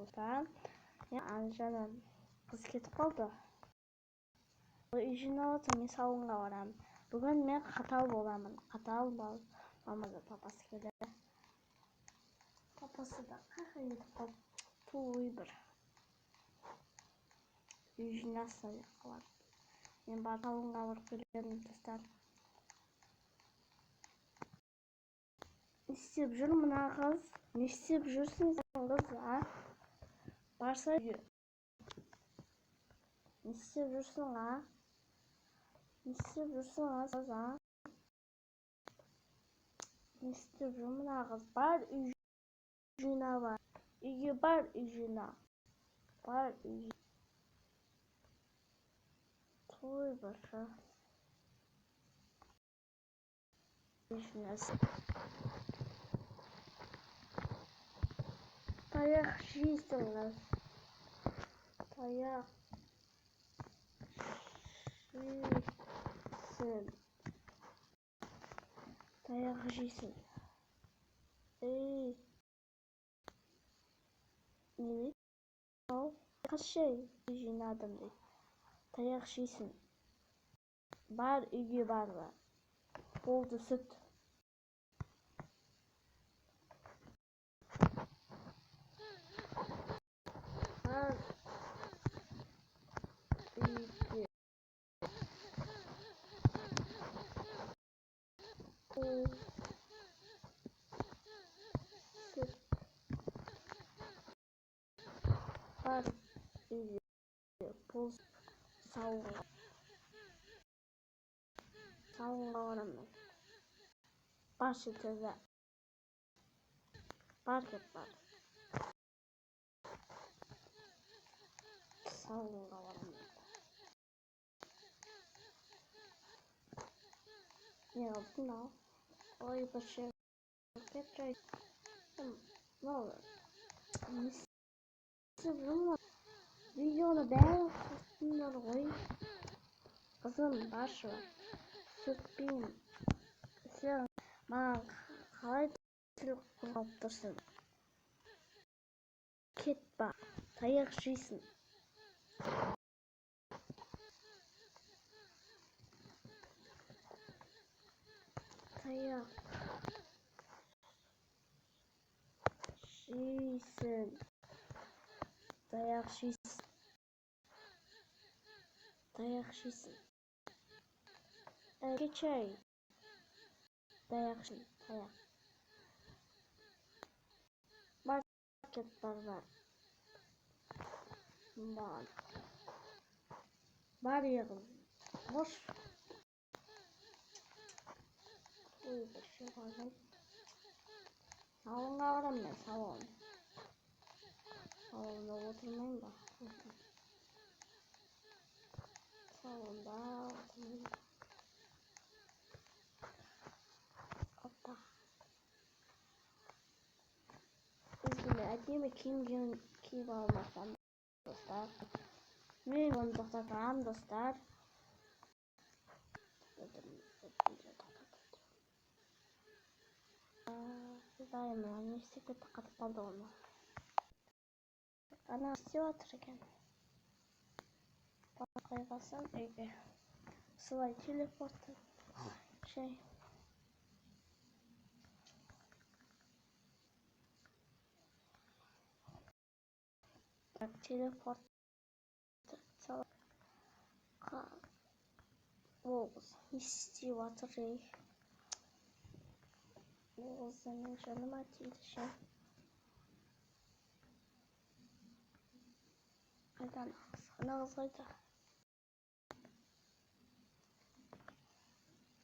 Ben Angela'nın basketbolda işinotun savunga varam. Bugün men hatalı bolamın. Hatalı bol. Mama da papası gelir. Papası da kakayıp tuğuy bir. Yüzüne sayık var. Men bar savunga var gelirim dostlar. İsteyip жүрмін ағыз. Не істеп жүрсің қыз, а? Барса үй. Не істеп жүрсің, а? Не істеп жүрсің, қыз, а? Не істеп жүрмін ағыз. Бар үй жина бар. Үйге бар үй жина. Бар үй. Той барша. Үй жинасы. Таяқ жейсіңіз. Таяқ жейсің. Таяқ жейсің. Ей. Не? Қас şey жинадым дейді. Таяқ жейсің. Бар үйге барды. Болды сүт. Бар үйге. Süt. Var үйге. Бұл сауынға. Сауынға барамын. Бар шетелде. Бар кет бар. Сауынға барамын. Не oldu lan? Oy başı. Tekrar. Ne olur? Nasıl videonu beğenmişsinler koy. Kızım başı var. Süt bin. Sen bana kalay тіл құрып тұрсың. Кет ба. Таяқ жейсің. Таяқ жейсің. Таяқ жейсің. Таяқ жейсің. Geçey. Таяқ жейсің. Таяқ. Бар кет бар. Бар. Бар еғыл. Бош. Ой, bir şey var. Salonga varam ben, salon. Salonda oturmayayım da. Salonda oturmayayım. Hoppa. Üzgünüm, әдемі киіп алмасам достар. Мен оны тоқтатамын достар. Дайыма не істеп кетті қатып қалды оны. Ана істеп жатыр екен. Бақай қалсам үйге. Сылай телепортты. Şey. Телепорт. Oğuz. Ne istеп жатыр ей. Oğuz senin canıma tiydi şey. Қайдан ағыз? Ана қыз қайда?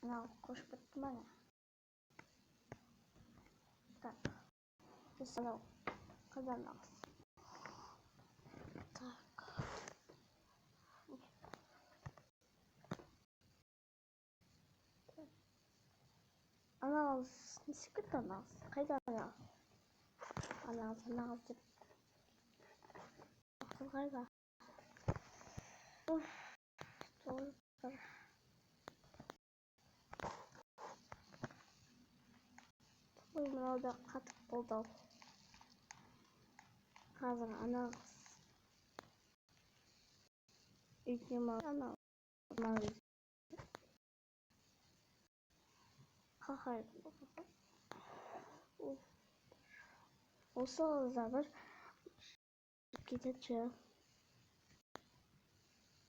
Ана қошып кетті ма не? Так. Біз анау. Қайдан ағыз? Так. Ана қыз. Не істеп кетті ана қыз? Қайда ана қыз? Ана қыз деп. Қыз қайда? Той бір. Той мынау да қатып болды ау. Hazır ana İklim ana hayır. Olsa zaman gideceğim.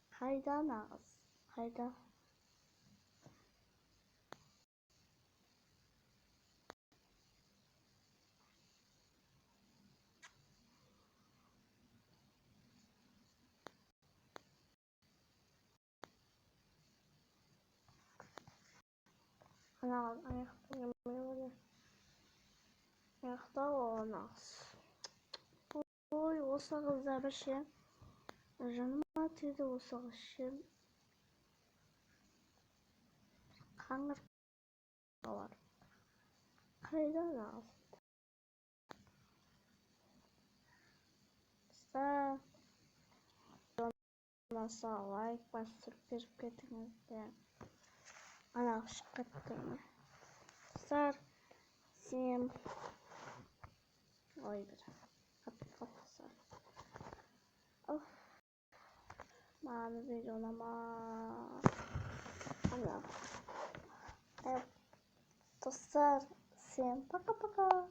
Hayda nağız. Hayda. Ana ayakta yemeğe ayakta olmaz. Oy olsa kızlar bir şey. Canım atıyordu olsa şey. Kanır var. Hayda nağız. Sen nasıl like bastırıp ketiniz ana şıkkatını. Sar sim ой bir kapatsa. Of. Mağazı videolama. Ana. Evet. Dostlar sim. Пока-пока.